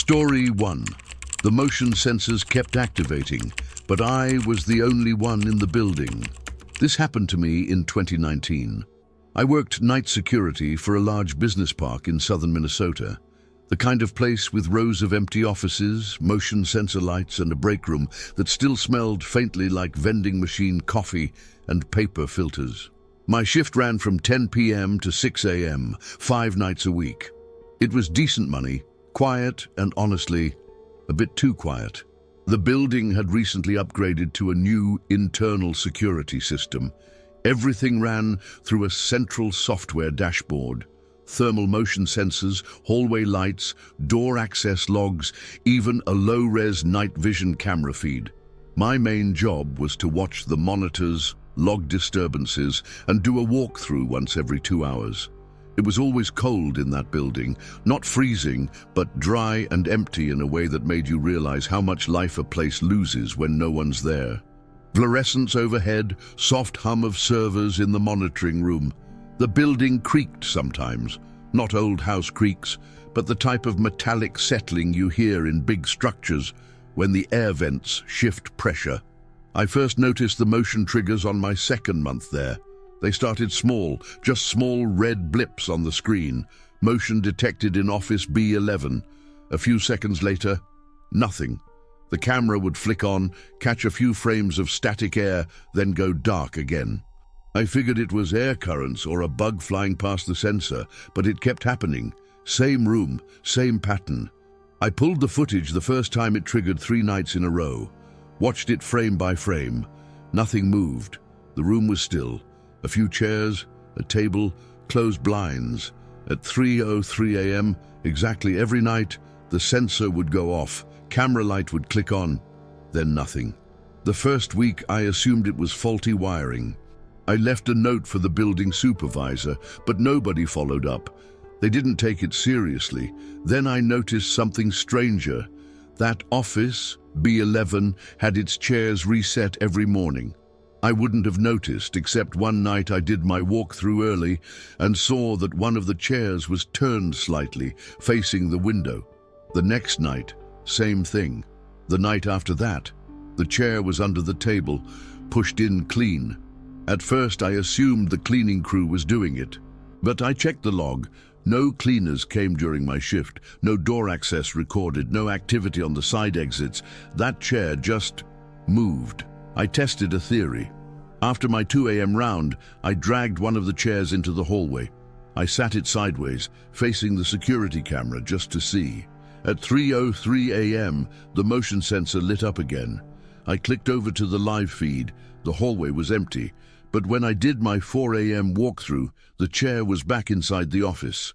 Story 1. The motion sensors kept activating, but I was the only one in the building. This happened to me in 2019. I worked night security for a large business park in southern Minnesota. The kind of place with rows of empty offices, motion sensor lights, and a break room that still smelled faintly like vending machine coffee and paper filters. My shift ran from 10 p.m. to 6 a.m., 5 nights a week. It was decent money, quiet, and honestly, a bit too quiet. The building had recently upgraded to a new internal security system. Everything ran through a central software dashboard. Thermal motion sensors, hallway lights, door access logs, even a low-res night vision camera feed. My main job was to watch the monitors, log disturbances, and do a walkthrough once every 2 hours. It was always cold in that building, not freezing, but dry and empty in a way that made you realize how much life a place loses when no one's there. Fluorescence overhead, soft hum of servers in the monitoring room. The building creaked sometimes, not old house creaks, but the type of metallic settling you hear in big structures when the air vents shift pressure. I first noticed the motion triggers on my second month there. They started small, just small red blips on the screen. Motion detected in Office B11. A few seconds later, nothing. The camera would flick on, catch a few frames of static air, then go dark again. I figured it was air currents or a bug flying past the sensor, but it kept happening. Same room, same pattern. I pulled the footage the first time it triggered 3 nights in a row. Watched it frame by frame. Nothing moved. The room was still. A few chairs, a table, closed blinds. At 3:03 a.m., exactly every night, the sensor would go off, camera light would click on, then nothing. The first week, I assumed it was faulty wiring. I left a note for the building supervisor, but nobody followed up. They didn't take it seriously. Then I noticed something stranger. That office, B11, had its chairs reset every morning. I wouldn't have noticed, except one night I did my walkthrough early and saw that one of the chairs was turned slightly, facing the window. The next night, same thing. The night after that, the chair was under the table, pushed in clean. At first I assumed the cleaning crew was doing it, but I checked the log. No cleaners came during my shift, no door access recorded, no activity on the side exits. That chair just moved. I tested a theory. After my 2 a.m. round, I dragged one of the chairs into the hallway. I sat it sideways, facing the security camera just to see. At 3:03 a.m., the motion sensor lit up again. I clicked over to the live feed. The hallway was empty, but when I did my 4 a.m. walkthrough, the chair was back inside the office,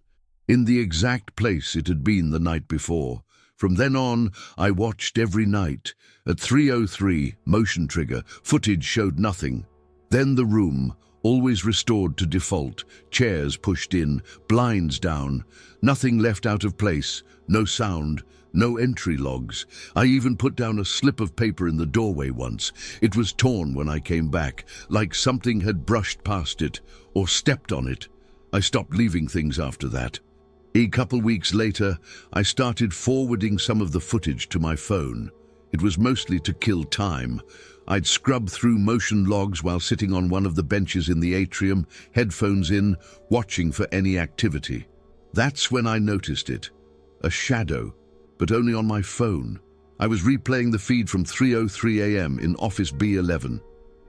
in the exact place it had been the night before. From then on, I watched every night. At 3:03, motion trigger, footage showed nothing. Then the room, always restored to default, chairs pushed in, blinds down, nothing left out of place, no sound, no entry logs. I even put down a slip of paper in the doorway once. It was torn when I came back, like something had brushed past it or stepped on it. I stopped leaving things after that. A couple weeks later, I started forwarding some of the footage to my phone. It was mostly to kill time. I'd scrub through motion logs while sitting on one of the benches in the atrium, headphones in, watching for any activity. That's when I noticed it. A shadow, but only on my phone. I was replaying the feed from 3:03 a.m. in Office B11,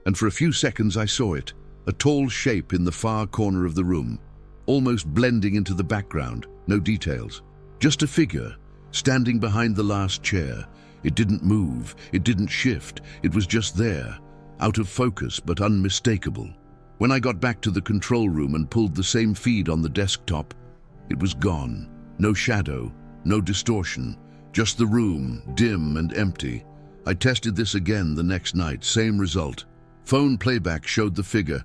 and for a few seconds I saw it, a tall shape in the far corner of the room, almost blending into the background. No details. Just a figure, standing behind the last chair. It didn't move, it didn't shift, it was just there, out of focus but unmistakable. When I got back to the control room and pulled the same feed on the desktop, it was gone. No shadow, no distortion, just the room, dim and empty. I tested this again the next night, same result. Phone playback showed the figure,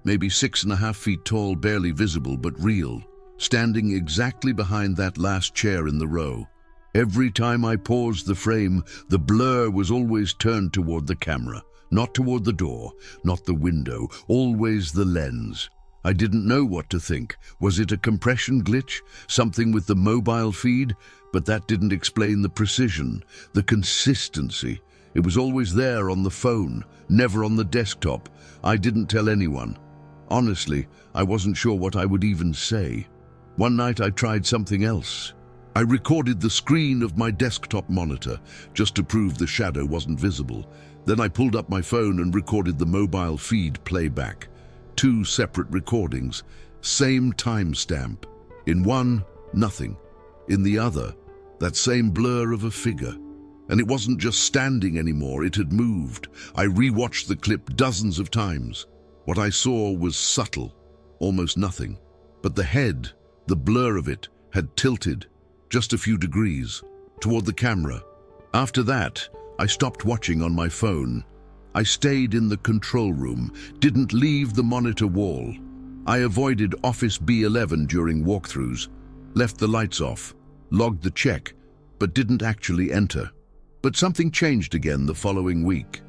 maybe 6.5 feet tall, barely visible but real, standing exactly behind that last chair in the row. Every time I paused the frame, the blur was always turned toward the camera, not toward the door, not the window, always the lens. I didn't know what to think. Was it a compression glitch? Something with the mobile feed? But that didn't explain the precision, the consistency. It was always there on the phone, never on the desktop. I didn't tell anyone. Honestly, I wasn't sure what I would even say. One night I tried something else. I recorded the screen of my desktop monitor, just to prove the shadow wasn't visible. Then I pulled up my phone and recorded the mobile feed playback. 2 separate recordings, same timestamp. In one, nothing. In the other, that same blur of a figure. And it wasn't just standing anymore, it had moved. I rewatched the clip dozens of times. What I saw was subtle, almost nothing. But the head, the blur of it, had tilted, just a few degrees, toward the camera. After that, I stopped watching on my phone. I stayed in the control room, didn't leave the monitor wall. I avoided Office B11 during walkthroughs, left the lights off, logged the check, but didn't actually enter. But something changed again the following week.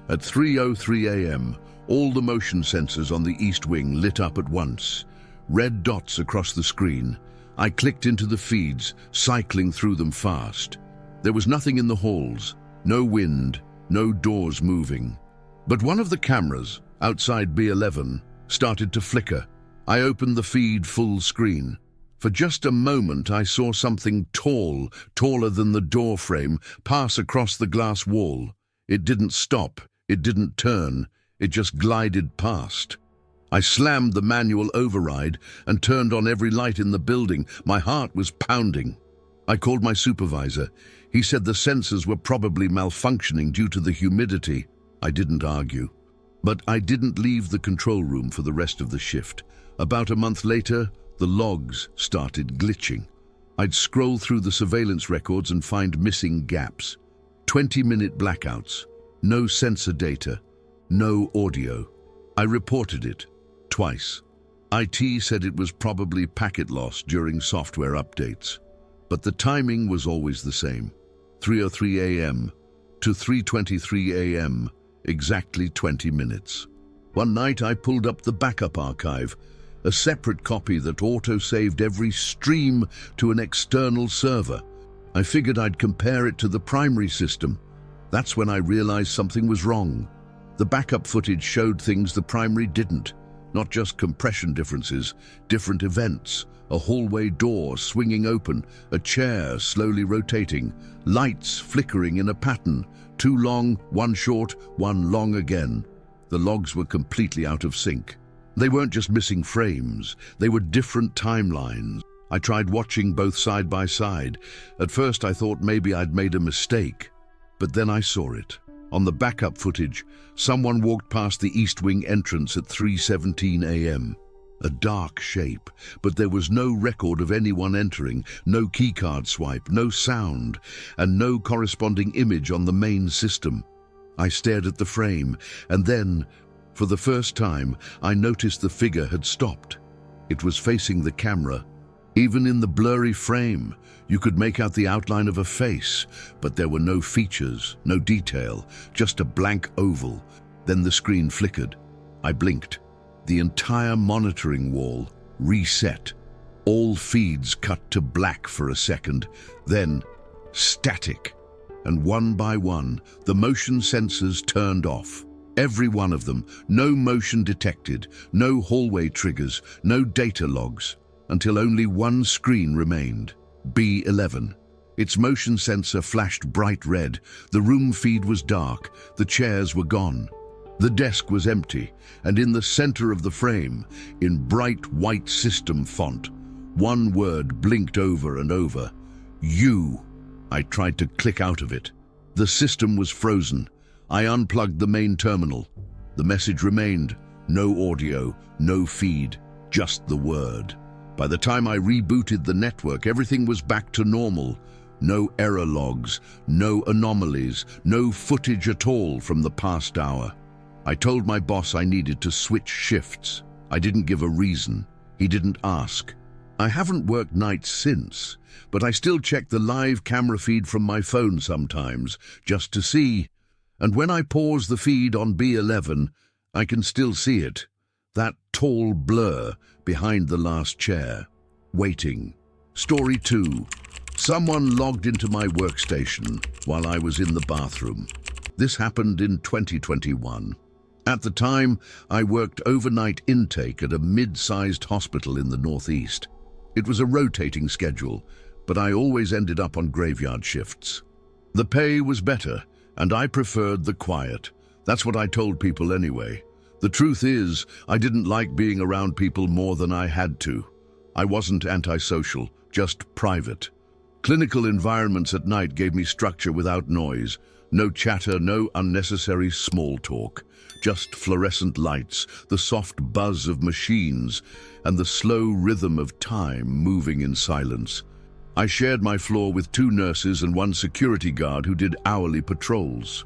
At 3:03 a.m., all the motion sensors on the east wing lit up at once. Red dots across the screen. I clicked into the feeds, cycling through them fast. There was nothing in the halls, no wind, no doors moving. But one of the cameras, outside B11, started to flicker. I opened the feed full screen. For just a moment I saw something tall, taller than the door frame, pass across the glass wall. It didn't stop, it didn't turn, it just glided past. I slammed the manual override and turned on every light in the building. My heart was pounding. I called my supervisor. He said the sensors were probably malfunctioning due to the humidity. I didn't argue. But I didn't leave the control room for the rest of the shift. About a month later, the logs started glitching. I'd scroll through the surveillance records and find missing gaps. 20-minute blackouts, no sensor data, no audio. I reported it. Twice. IT said it was probably packet loss during software updates. But the timing was always the same. 3:03 a.m. to 3:23 a.m., exactly 20 minutes. One night I pulled up the backup archive, a separate copy that auto-saved every stream to an external server. I figured I'd compare it to the primary system. That's when I realized something was wrong. The backup footage showed things the primary didn't. Not just compression differences, different events, a hallway door swinging open, a chair slowly rotating, lights flickering in a pattern, 2 long, 1 short, 1 long again. The logs were completely out of sync. They weren't just missing frames, they were different timelines. I tried watching both side by side. At first I thought maybe I'd made a mistake, but then I saw it. On the backup footage, someone walked past the East Wing entrance at 3:17 a.m. A dark shape, but there was no record of anyone entering, no keycard swipe, no sound, and no corresponding image on the main system. I stared at the frame, and then, for the first time, I noticed the figure had stopped. It was facing the camera. Even in the blurry frame, you could make out the outline of a face, but there were no features, no detail, just a blank oval. Then the screen flickered. I blinked. The entire monitoring wall reset. All feeds cut to black for a second, then static. And one by one, the motion sensors turned off. Every one of them, no motion detected, no hallway triggers, no data logs, until only one screen remained. B11. Its motion sensor flashed bright red. The room feed was dark. The chairs were gone. The desk was empty, and in the center of the frame, in bright white system font, one word blinked over and over. You. I tried to click out of it. The system was frozen. I unplugged the main terminal. The message remained. No audio, no feed, just the word. By the time I rebooted the network, everything was back to normal. No error logs, no anomalies, no footage at all from the past hour. I told my boss I needed to switch shifts. I didn't give a reason. He didn't ask. I haven't worked nights since, but I still check the live camera feed from my phone sometimes, just to see. And when I pause the feed on B11, I can still see it. That tall blur behind the last chair. Waiting. Story 2. Someone logged into my workstation while I was in the bathroom. This happened in 2021. At the time, I worked overnight intake at a mid-sized hospital in the Northeast. It was a rotating schedule, but I always ended up on graveyard shifts. The pay was better, and I preferred the quiet. That's what I told people anyway. The truth is, I didn't like being around people more than I had to. I wasn't antisocial, just private. Clinical environments at night gave me structure without noise. No chatter, no unnecessary small talk. Just fluorescent lights, the soft buzz of machines, and the slow rhythm of time moving in silence. I shared my floor with 2 nurses and 1 security guard who did hourly patrols.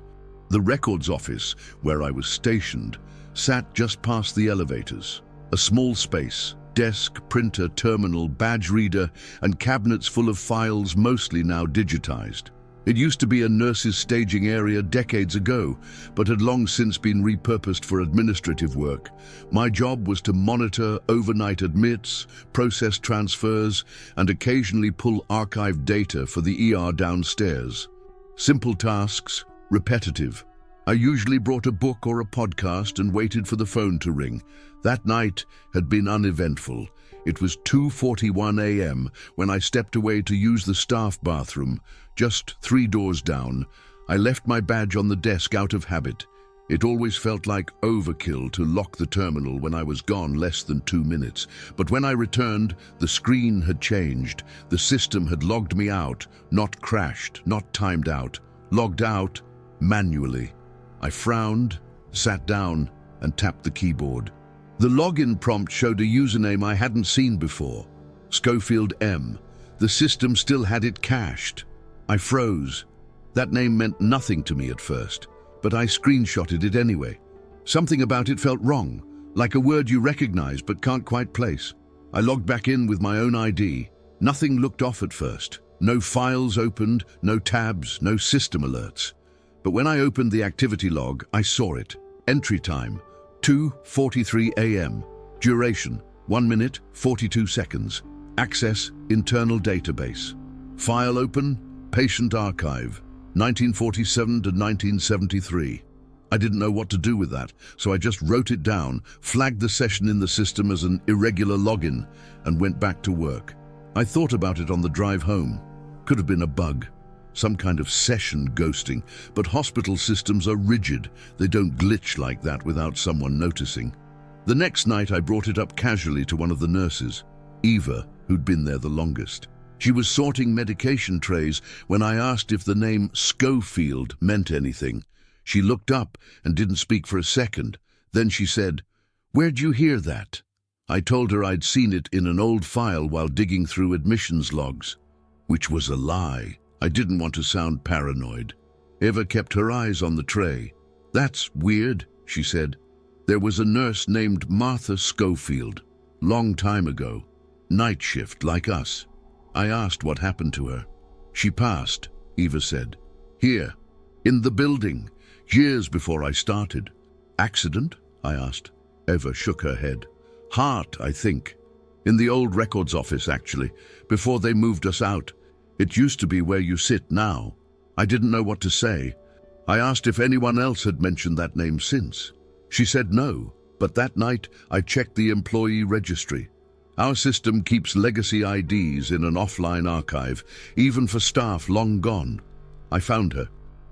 The records office, where I was stationed, sat just past the elevators. A small space, desk, printer, terminal, badge reader, and cabinets full of files, mostly now digitized. It used to be a nurse's staging area decades ago, but had long since been repurposed for administrative work. My job was to monitor overnight admits, process transfers, and occasionally pull archived data for the ER downstairs. Simple tasks, repetitive. I usually brought a book or a podcast and waited for the phone to ring. That night had been uneventful. It was 2:41 a.m. when I stepped away to use the staff bathroom, just 3 doors down. I left my badge on the desk out of habit. It always felt like overkill to lock the terminal when I was gone less than 2 minutes. But when I returned, the screen had changed. The system had logged me out, not crashed, not timed out. Logged out manually. I frowned, sat down, and tapped the keyboard. The login prompt showed a username I hadn't seen before, Schofield M. The system still had it cached. I froze. That name meant nothing to me at first, but I screenshotted it anyway. Something about it felt wrong, like a word you recognize but can't quite place. I logged back in with my own ID. Nothing looked off at first. No files opened, no tabs, no system alerts. But when I opened the activity log, I saw it. Entry time, 2:43 a.m. Duration, 1 minute, 42 seconds. Access, internal database. File open, patient archive, 1947 to 1973. I didn't know what to do with that, so I just wrote it down, flagged the session in the system as an irregular login, and went back to work. I thought about it on the drive home. Could have been a bug. Some kind of session ghosting, but hospital systems are rigid. They don't glitch like that without someone noticing. The next night I brought it up casually to one of the nurses, Eva, who'd been there the longest. She was sorting medication trays when I asked if the name Schofield meant anything. She looked up and didn't speak for a second. Then she said, "Where'd you hear that?" I told her I'd seen it in an old file while digging through admissions logs, which was a lie. I didn't want to sound paranoid. Eva kept her eyes on the tray. "That's weird," she said. "There was a nurse named Martha Schofield, long time ago. Night shift, like us." I asked what happened to her. "She passed," Eva said. "Here, in the building, years before I started." "Accident?" I asked. Eva shook her head. "Heart, I think. In the old records office, actually, before they moved us out. It used to be where you sit now." I didn't know what to say. I asked if anyone else had mentioned that name since. She said no, but that night I checked the employee registry. Our system keeps legacy IDs in an offline archive, even for staff long gone. I found her.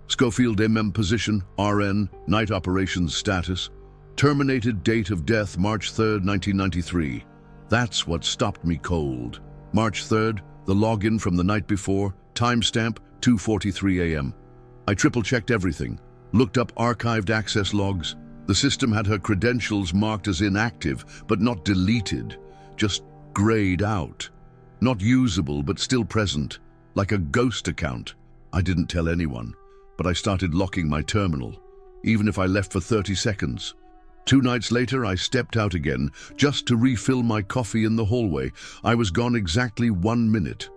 Schofield MM position, RN, night operations status. Terminated date of death, March 3rd, 1993. That's what stopped me cold. March 3rd, the login from the night before, timestamp 2:43 a.m. I triple-checked everything, looked up archived access logs. The system had her credentials marked as inactive, but not deleted, just grayed out. Not usable, but still present, like a ghost account. I didn't tell anyone, but I started locking my terminal, even if I left for 30 seconds. 2 nights later, I stepped out again, just to refill my coffee in the hallway. I was gone exactly 1 minute.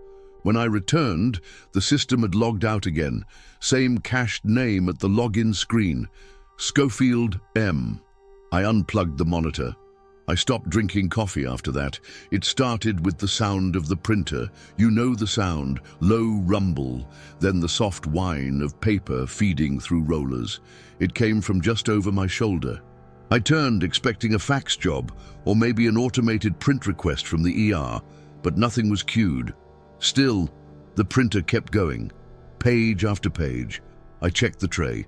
When I returned, the system had logged out again. Same cached name at the login screen, Schofield M. I unplugged the monitor. I stopped drinking coffee after that. It started with the sound of the printer. You know the sound, low rumble, then the soft whine of paper feeding through rollers. It came from just over my shoulder. I turned, expecting a fax job, or maybe an automated print request from the ER, but nothing was queued. Still, the printer kept going, page after page. I checked the tray.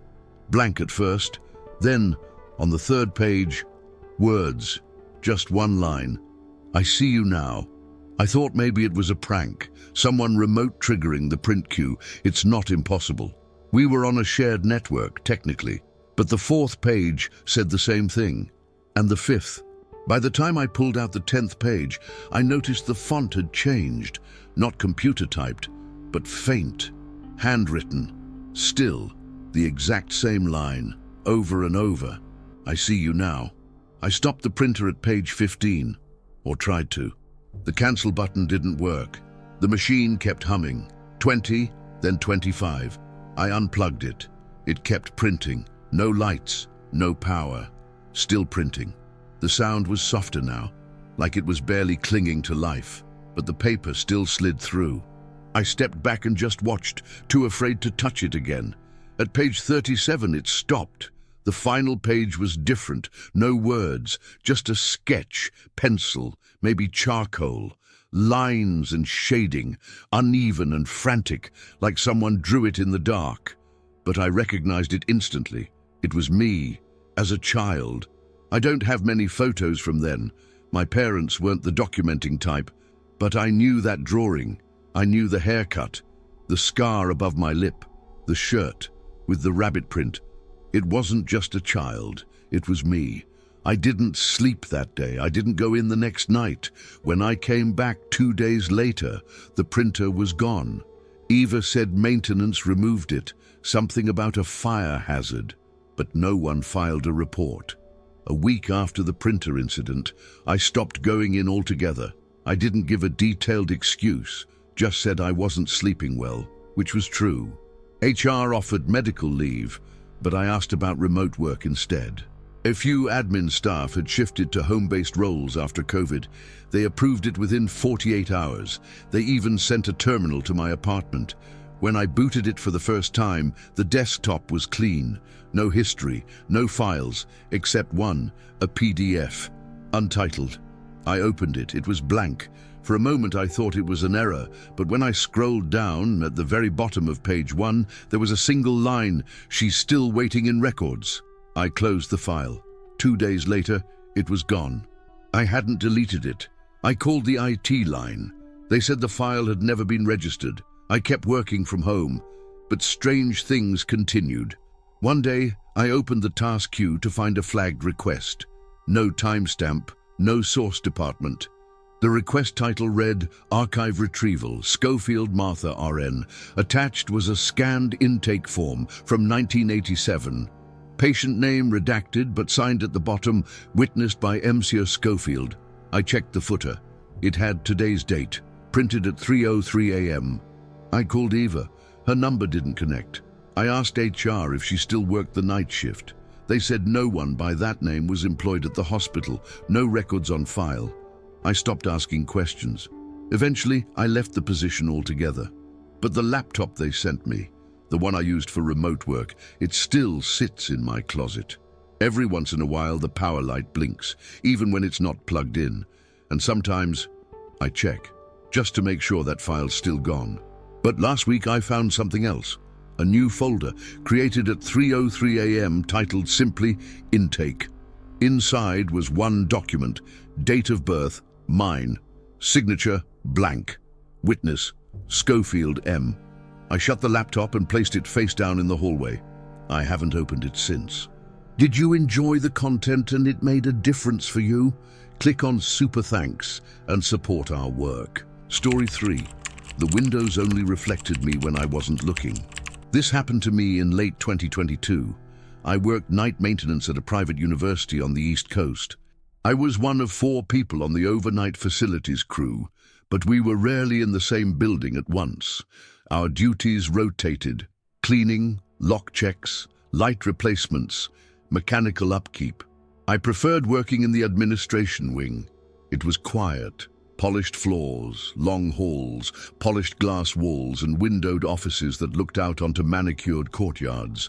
Blank at first, then, on the third page, words. Just one line. I see you now. I thought maybe it was a prank, someone remote triggering the print queue. It's not impossible. We were on a shared network, technically, but the fourth page said the same thing, and the fifth. By the time I pulled out the 10th page, I noticed the font had changed, not computer-typed, but faint, handwritten, still, the exact same line, over and over. I see you now. I stopped the printer at page 15, or tried to. The cancel button didn't work. The machine kept humming. 20, then 25. I unplugged it. It kept printing. No lights, no power. Still printing. The sound was softer now, like it was barely clinging to life, but the paper still slid through. I stepped back and just watched, too afraid to touch it again. At page 37, it stopped. The final page was different, no words, just a sketch, pencil, maybe charcoal, lines and shading, uneven and frantic, like someone drew it in the dark. But I recognized it instantly. It was me, as a child. I don't have many photos from then. My parents weren't the documenting type, but I knew that drawing. I knew the haircut, the scar above my lip, the shirt with the rabbit print. It wasn't just a child, it was me. I didn't sleep that day, I didn't go in the next night. When I came back 2 days later, the printer was gone. Eva said maintenance removed it, something about a fire hazard, but no one filed a report. A week after the printer incident, I stopped going in altogether. I didn't give a detailed excuse, just said I wasn't sleeping well, which was true. HR offered medical leave, but I asked about remote work instead. A few admin staff had shifted to home-based roles after COVID. They approved it within 48 hours. They even sent a terminal to my apartment. When I booted it for the first time, the desktop was clean. No history, no files, except one, a PDF, untitled. I opened it. It was blank. For a moment I thought it was an error, but when I scrolled down at the very bottom of page 1, there was a single line, "She's still waiting in records." I closed the file. 2 days later, it was gone. I hadn't deleted it. I called the IT line. They said the file had never been registered. I kept working from home, but strange things continued. One day, I opened the task queue to find a flagged request. No timestamp, no source department. The request title read, Archive Retrieval, Schofield Martha RN. Attached was a scanned intake form from 1987. Patient name redacted but signed at the bottom, witnessed by Monsieur Schofield. I checked the footer. It had today's date, printed at 3:03 a.m. I called Eva. Her number didn't connect. I asked HR if she still worked the night shift. They said no one by that name was employed at the hospital, no records on file. I stopped asking questions. Eventually, I left the position altogether. But the laptop they sent me, the one I used for remote work, it still sits in my closet. Every once in a while, the power light blinks, even when it's not plugged in. And sometimes, I check, just to make sure that file's still gone. But last week, I found something else. A new folder, created at 3:03 a.m., titled simply, Intake. Inside was one document, date of birth, mine, signature, blank, witness, Schofield M. I shut the laptop and placed it face down in the hallway. I haven't opened it since. Did you enjoy the content and it made a difference for you? Click on Super Thanks and support our work. Story 3. The windows only reflected me when I wasn't looking. This happened to me in late 2022. I worked night maintenance at a private university on the East Coast. I was one of 4 people on the overnight facilities crew, but we were rarely in the same building at once. Our duties rotated: cleaning, lock checks, light replacements, mechanical upkeep. I preferred working in the administration wing. It was quiet, polished floors, long halls, polished glass walls, and windowed offices that looked out onto manicured courtyards.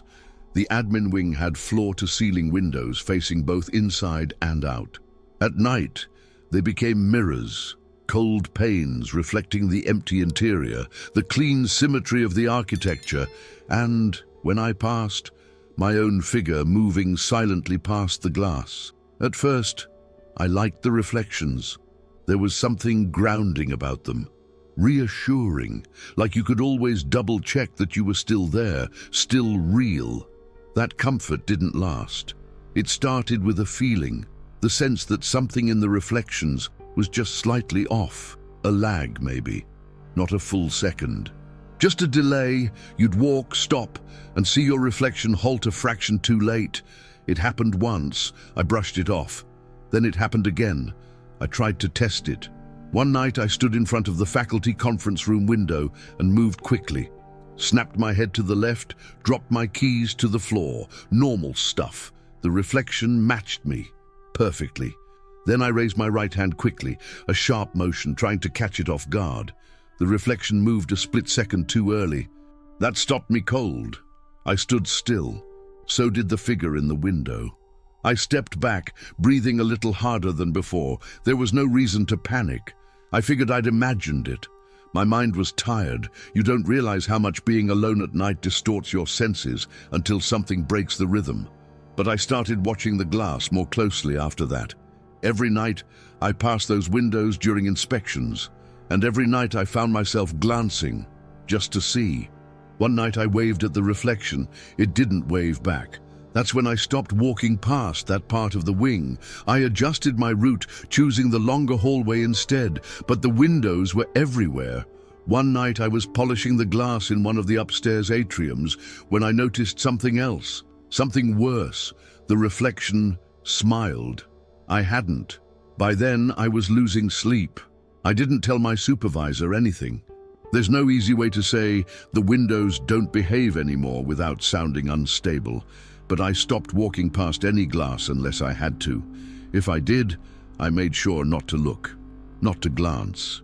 The admin wing had floor-to-ceiling windows facing both inside and out. At night, they became mirrors, cold panes reflecting the empty interior, the clean symmetry of the architecture, and, when I passed, my own figure moving silently past the glass. At first, I liked the reflections. There was something grounding about them, reassuring, like you could always double-check that you were still there, still real. That comfort didn't last. It started with a feeling, the sense that something in the reflections was just slightly off, a lag maybe, not a full second. Just a delay, you'd walk, stop, and see your reflection halt a fraction too late. It happened once, I brushed it off. Then it happened again. I tried to test it. One night I stood in front of the faculty conference room window and moved quickly. Snapped my head to the left, dropped my keys to the floor. Normal stuff. The reflection matched me perfectly. Then I raised my right hand quickly, a sharp motion, trying to catch it off guard. The reflection moved a split second too early. That stopped me cold. I stood still. So did the figure in the window. I stepped back, breathing a little harder than before. There was no reason to panic. I figured I'd imagined it. My mind was tired. You don't realize how much being alone at night distorts your senses until something breaks the rhythm. But I started watching the glass more closely after that. Every night, I passed those windows during inspections, and every night I found myself glancing, just to see. One night I waved at the reflection. It didn't wave back. That's when I stopped walking past that part of the wing. I adjusted my route, choosing the longer hallway instead, but the windows were everywhere. One night I was polishing the glass in one of the upstairs atriums when I noticed something else, something worse. The reflection smiled. I hadn't. By then, I was losing sleep. I didn't tell my supervisor anything. There's no easy way to say the windows don't behave anymore without sounding unstable. But I stopped walking past any glass unless I had to. If I did, I made sure not to look, not to glance.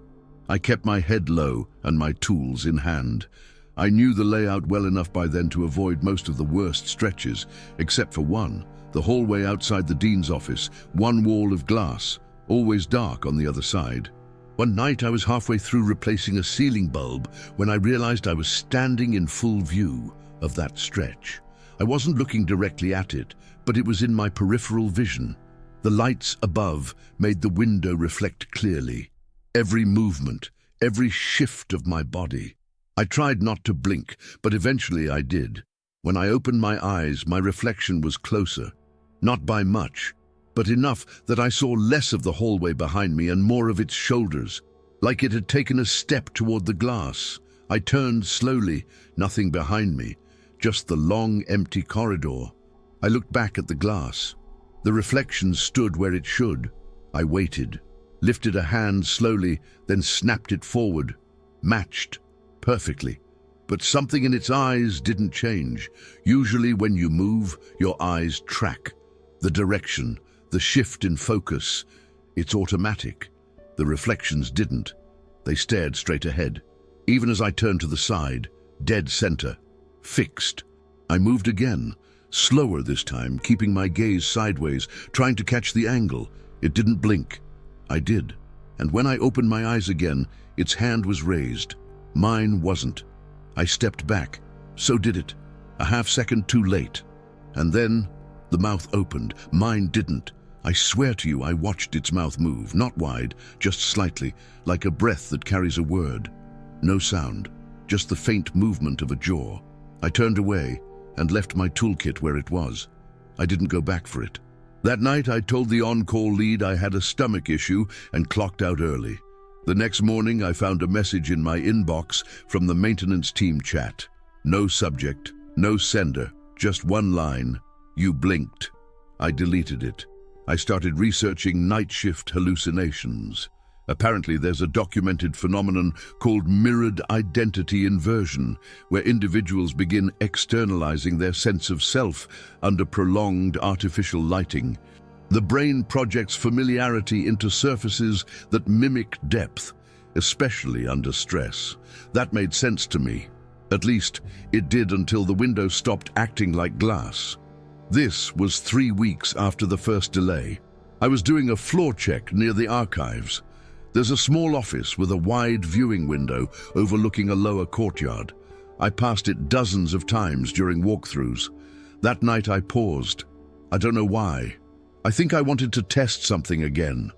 I kept my head low and my tools in hand. I knew the layout well enough by then to avoid most of the worst stretches, except for one, the hallway outside the dean's office, one wall of glass, always dark on the other side. One night I was halfway through replacing a ceiling bulb when I realized I was standing in full view of that stretch. I wasn't looking directly at it, but it was in my peripheral vision. The lights above made the window reflect clearly. Every movement, every shift of my body. I tried not to blink, but eventually I did. When I opened my eyes, my reflection was closer. Not by much, but enough that I saw less of the hallway behind me and more of its shoulders, like it had taken a step toward the glass. I turned slowly, nothing behind me. Just the long, empty corridor. I looked back at the glass. The reflection stood where it should. I waited, lifted a hand slowly, then snapped it forward. Matched. Perfectly. But something in its eyes didn't change. Usually when you move, your eyes track. The direction, the shift in focus. It's automatic. The reflections didn't. They stared straight ahead. Even as I turned to the side, dead center. Fixed. I moved again, slower this time, keeping my gaze sideways, trying to catch the angle. It didn't blink. I did. And when I opened my eyes again, its hand was raised. Mine wasn't. I stepped back. So did it. A half second too late. And then the mouth opened. Mine didn't. I swear to you, I watched its mouth move, not wide, just slightly, like a breath that carries a word. No sound, just the faint movement of a jaw. I turned away and left my toolkit where it was. I didn't go back for it. That night, I told the on-call lead I had a stomach issue and clocked out early. The next morning, I found a message in my inbox from the maintenance team chat. No subject, no sender, just one line. You blinked. I deleted it. I started researching night shift hallucinations. Apparently, there's a documented phenomenon called mirrored identity inversion, where individuals begin externalizing their sense of self under prolonged artificial lighting. The brain projects familiarity into surfaces that mimic depth, especially under stress. That made sense to me. At least, it did until the window stopped acting like glass. This was 3 weeks after the first delay. I was doing a floor check near the archives. There's a small office with a wide viewing window overlooking a lower courtyard. I passed it dozens of times during walkthroughs. That night I paused. I don't know why. I think I wanted to test something again.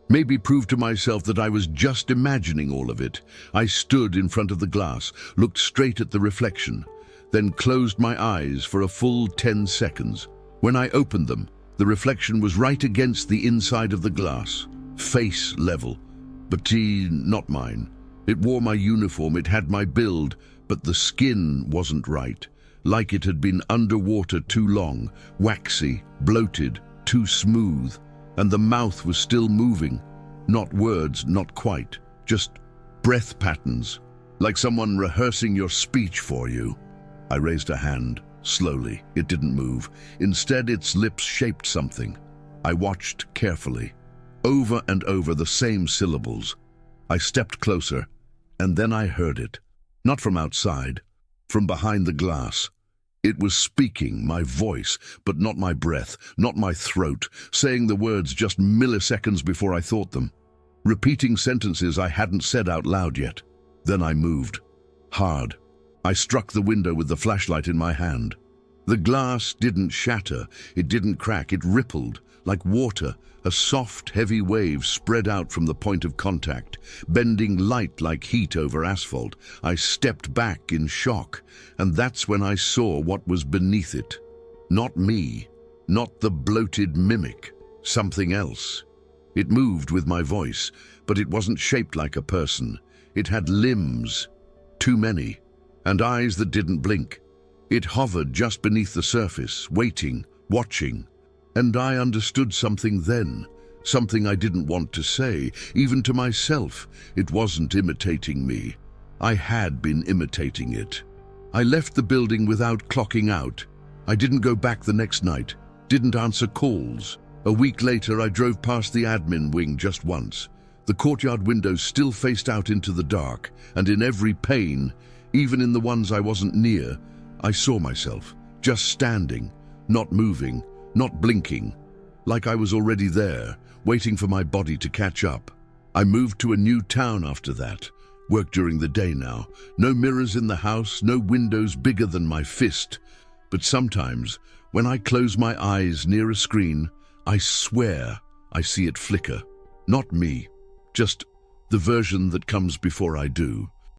Maybe prove to myself that I was just imagining all of it. I stood in front of the glass, looked straight at the reflection, then closed my eyes for a full 10 seconds. When I opened them, the reflection was right against the inside of the glass, face level. But not mine. It wore my uniform, it had my build, but the skin wasn't right. Like it had been underwater too long, waxy, bloated, too smooth. And the mouth was still moving. Not words, not quite. Just breath patterns. Like someone rehearsing your speech for you. I raised a hand, slowly. It didn't move. Instead, its lips shaped something. I watched carefully. Over and over the same syllables. I stepped closer, and then I heard it. Not from outside, from behind the glass. It was speaking, my voice, but not my breath, not my throat, saying the words just milliseconds before I thought them. Repeating sentences I hadn't said out loud yet. Then I moved. Hard. I struck the window with the flashlight in my hand. The glass didn't shatter, it didn't crack, it rippled, like water. A soft, heavy wave spread out from the point of contact, bending light like heat over asphalt. I stepped back in shock, and that's when I saw what was beneath it. Not me, not the bloated mimic, something else. It moved with my voice, but it wasn't shaped like a person. It had limbs, too many, and eyes that didn't blink. It hovered just beneath the surface, waiting, watching. And I understood something then, something I didn't want to say, even to myself. It wasn't imitating me. I had been imitating it. I left the building without clocking out. I didn't go back the next night, didn't answer calls. A week later, I drove past the admin wing just once. The courtyard windows still faced out into the dark, and in every pane, even in the ones I wasn't near, I saw myself, just standing, not moving, not blinking, like I was already there, waiting for my body to catch up. I moved to a new town after that, worked during the day now. No mirrors in the house, no windows bigger than my fist. But sometimes, when I close my eyes near a screen, I swear I see it flicker. Not me, just the version that comes before I do.